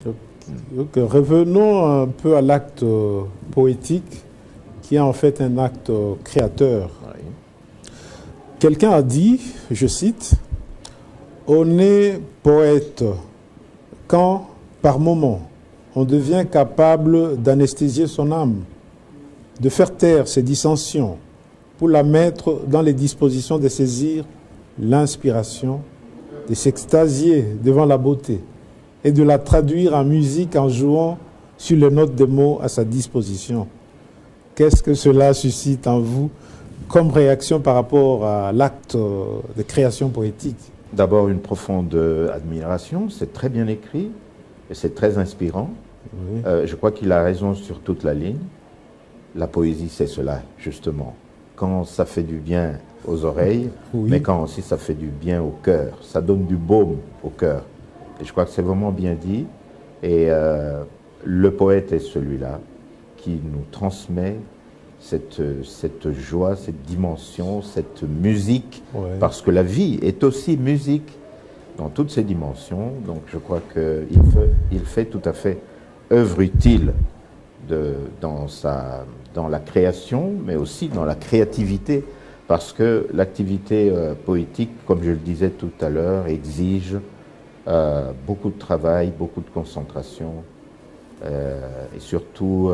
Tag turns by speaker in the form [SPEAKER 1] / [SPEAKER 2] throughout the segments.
[SPEAKER 1] Donc, revenons un peu à l'acte poétique, qui est en fait un acte créateur.
[SPEAKER 2] Oui.
[SPEAKER 1] Quelqu'un a dit, je cite, « On est poète quand, par moment, on devient capable d'anesthésier son âme, de faire taire ses dissensions, pour la mettre dans les dispositions de saisir l'inspiration, de s'extasier devant la beauté et de la traduire en musique en jouant sur les notes des mots à sa disposition. » Qu'est-ce que cela suscite en vous comme réaction par rapport à l'acte de création poétique?
[SPEAKER 2] D'abord, une profonde admiration, c'est très bien écrit et c'est très inspirant.
[SPEAKER 1] Oui.
[SPEAKER 2] Je crois qu'il a raison sur toute la ligne. La poésie, c'est cela, justement. Quand ça fait du bien aux oreilles,
[SPEAKER 1] Oui.
[SPEAKER 2] mais quand aussi ça fait du bien au cœur. Ça donne du baume au cœur. Et je crois que c'est vraiment bien dit. Et le poète est celui-là qui nous transmet cette joie, cette dimension, cette musique.
[SPEAKER 1] Ouais.
[SPEAKER 2] Parce que la vie est aussi musique dans toutes ses dimensions. Donc je crois qu'il fait tout à fait œuvre utile dans la création, mais aussi dans la créativité, parce que l'activité poétique, comme je le disais tout à l'heure, exige beaucoup de travail, beaucoup de concentration, et surtout,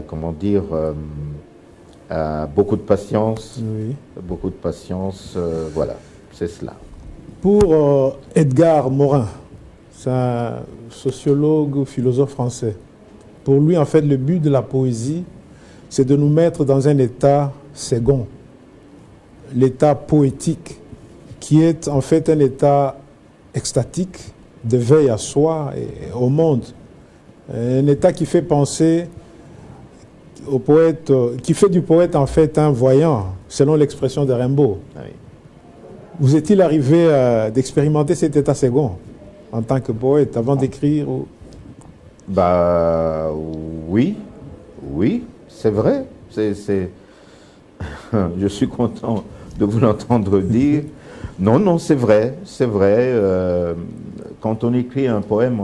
[SPEAKER 2] comment dire, beaucoup de patience,
[SPEAKER 1] Oui.
[SPEAKER 2] beaucoup de patience, voilà, c'est cela.
[SPEAKER 1] Pour Edgar Morin, c'est un sociologue, philosophe français. Pour lui, en fait, le but de la poésie, c'est de nous mettre dans un état second, l'état poétique, qui est en fait un état extatique, de veille à soi et au monde. Un état qui fait penser au poète, qui fait du poète en fait un voyant, selon l'expression de Rimbaud.
[SPEAKER 2] Ah oui.
[SPEAKER 1] Vous est-il arrivé d'expérimenter cet état second en tant que poète avant d'écrire ou...
[SPEAKER 2] Bah oui, oui, c'est vrai. Je suis content de vous l'entendre dire. Non, non, c'est vrai, c'est vrai. Quand on écrit un poème,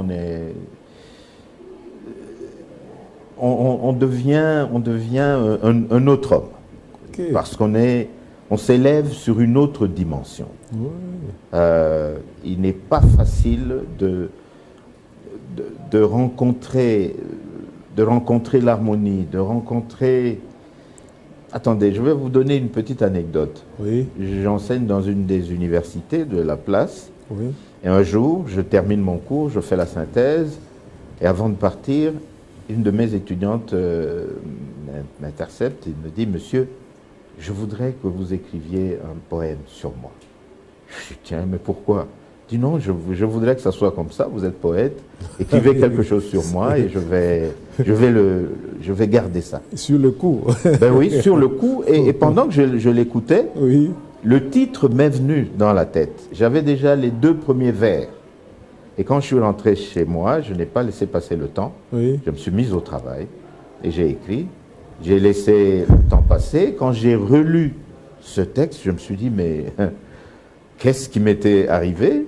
[SPEAKER 2] on devient un autre homme.
[SPEAKER 1] Okay.
[SPEAKER 2] Parce on s'élève sur une autre dimension.
[SPEAKER 1] Oui.
[SPEAKER 2] Il n'est pas facile de rencontrer l'harmonie, de rencontrer... Attendez, je vais vous donner une petite anecdote.
[SPEAKER 1] Oui.
[SPEAKER 2] J'enseigne dans une des universités de la place.
[SPEAKER 1] Oui.
[SPEAKER 2] Et un jour, je termine mon cours, je fais la synthèse. Et avant de partir, une de mes étudiantes m'intercepte et me dit « Monsieur, je voudrais que vous écriviez un poème sur moi. » Je dis « Tiens, mais pourquoi ?» Je dis « Non, je voudrais que ça soit comme ça, vous êtes poète, écrivez quelque chose sur moi et je vais garder ça. »
[SPEAKER 1] Sur le coup.
[SPEAKER 2] Ben oui, sur le coup. Et pendant que je l'écoutais,
[SPEAKER 1] Oui.
[SPEAKER 2] le titre m'est venu dans la tête. J'avais déjà les 2 premiers vers. Et quand je suis rentré chez moi, je n'ai pas laissé passer le temps.
[SPEAKER 1] Oui.
[SPEAKER 2] Je me suis mis au travail et j'ai écrit. J'ai laissé le temps passer. Quand j'ai relu ce texte, je me suis dit, mais qu'est-ce qui m'était arrivé?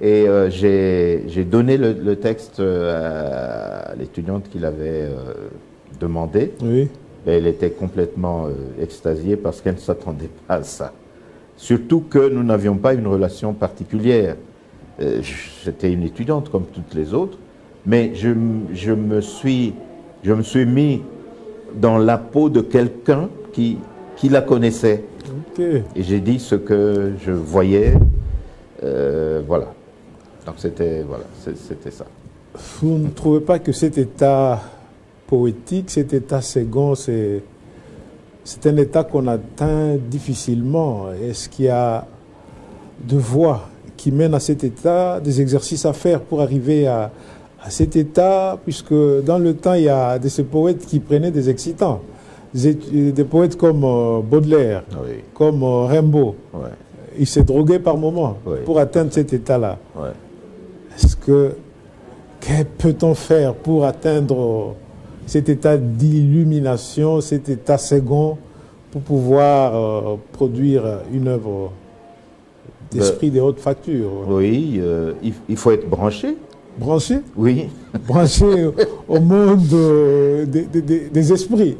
[SPEAKER 2] Et j'ai donné le texte à l'étudiante qui l'avait demandé.
[SPEAKER 1] Oui.
[SPEAKER 2] Et elle était complètement extasiée parce qu'elle ne s'attendait pas à ça. Surtout que nous n'avions pas une relation particulière. J'étais une étudiante comme toutes les autres, mais je me suis mis dans la peau de quelqu'un qui la connaissait.
[SPEAKER 1] Okay.
[SPEAKER 2] Et j'ai dit ce que je voyais. Voilà. Donc c'était ça.
[SPEAKER 1] Vous ne trouvez pas que cet état poétique, cet état second, c'est un état qu'on atteint difficilement? Est-ce qu'il y a de voies qui mènent à cet état, des exercices à faire pour arriver à cet état, puisque dans le temps, il y a de ces poètes qui prenaient des excitants, des poètes comme Baudelaire,
[SPEAKER 2] Oui.
[SPEAKER 1] comme Rimbaud.
[SPEAKER 2] Ouais.
[SPEAKER 1] Ils se droguaient par moments
[SPEAKER 2] Oui.
[SPEAKER 1] pour atteindre cet état-là.
[SPEAKER 2] Ouais.
[SPEAKER 1] Que peut-on faire pour atteindre cet état d'illumination, cet état second, pour pouvoir produire une œuvre d'esprit de haute facture?
[SPEAKER 2] Oui, il faut être branché.
[SPEAKER 1] Branché?
[SPEAKER 2] Oui.
[SPEAKER 1] Branché au monde des esprits.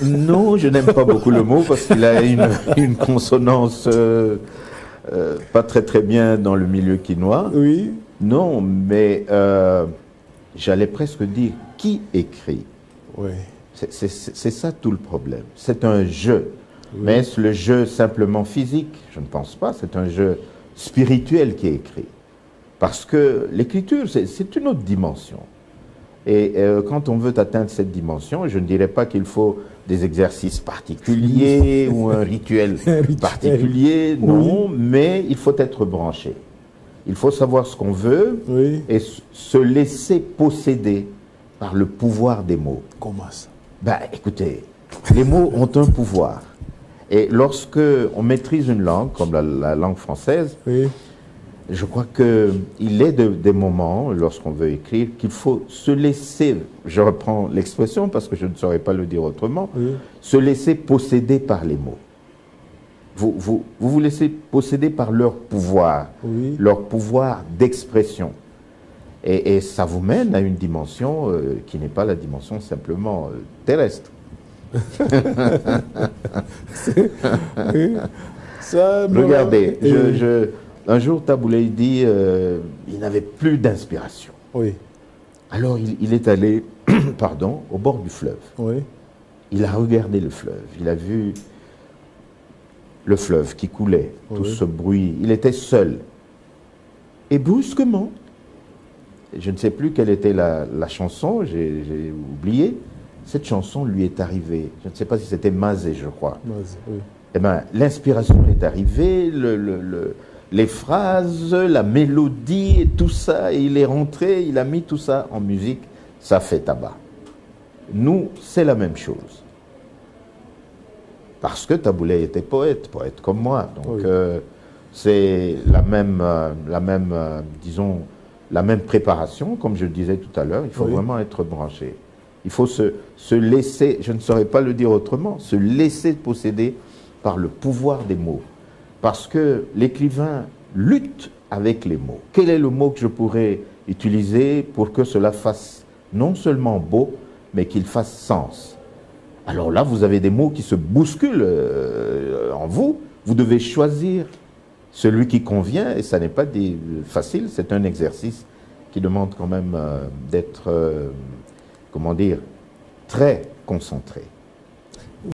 [SPEAKER 2] Non, je n'aime pas beaucoup le mot parce qu'il a une consonance pas très bien dans le milieu quinois.
[SPEAKER 1] Oui.
[SPEAKER 2] Non, mais j'allais presque dire qui écrit.
[SPEAKER 1] Oui.
[SPEAKER 2] C'est ça tout le problème. C'est un jeu.
[SPEAKER 1] Oui.
[SPEAKER 2] Mais est-ce le jeu simplement physique? Je ne pense pas. C'est un jeu spirituel qui est écrit. Parce que l'écriture, c'est une autre dimension. Et quand on veut atteindre cette dimension, je ne dirais pas qu'il faut des exercices particuliers ou un rituel particulier, non, oui. Mais il faut être branché. Il faut savoir ce qu'on veut, oui. Et se laisser posséder par le pouvoir des mots.
[SPEAKER 1] Comment ça?
[SPEAKER 2] Ben, écoutez, les mots ont un pouvoir. Et lorsque on maîtrise une langue, comme la langue française, oui. Je crois qu'il est des moments, lorsqu'on veut écrire, qu'il faut se laisser, je reprends l'expression parce que je ne saurais pas le dire autrement, oui. Se laisser posséder par les mots. Vous laissez posséder par leur pouvoir, oui. Leur pouvoir d'expression. Et ça vous mène à une dimension qui n'est pas la dimension simplement terrestre.
[SPEAKER 1] Oui. Ça,
[SPEAKER 2] regardez, un jour, Taboulé dit il n'avait plus d'inspiration.
[SPEAKER 1] Oui.
[SPEAKER 2] Alors, il est allé pardon, au bord du fleuve.
[SPEAKER 1] Oui.
[SPEAKER 2] Il a regardé le fleuve. Il a vu le fleuve qui coulait, oui. Tout ce bruit. Il était seul. Et brusquement, je ne sais plus quelle était la chanson, j'ai oublié, cette chanson lui est arrivée. Je ne sais pas si c'était Mazé, je crois.
[SPEAKER 1] Mazé, oui.
[SPEAKER 2] Eh bien, l'inspiration est arrivée, les phrases, la mélodie et tout ça, et il est rentré, il a mis tout ça en musique, ça fait tabac. Nous, c'est la même chose. Parce que Taboulé était poète comme moi. Donc, oui. C'est la même, disons, la même préparation, comme je le disais tout à l'heure, il faut oui. Vraiment être branché. Il faut se laisser, je ne saurais pas le dire autrement, se laisser posséder par le pouvoir des mots. Parce que l'écrivain lutte avec les mots. Quel est le mot que je pourrais utiliser pour que cela fasse non seulement beau, mais qu'il fasse sens? Alors là, vous avez des mots qui se bousculent en vous. Vous devez choisir celui qui convient, et ça n'est pas facile, c'est un exercice qui demande quand même d'être, comment dire, très concentré.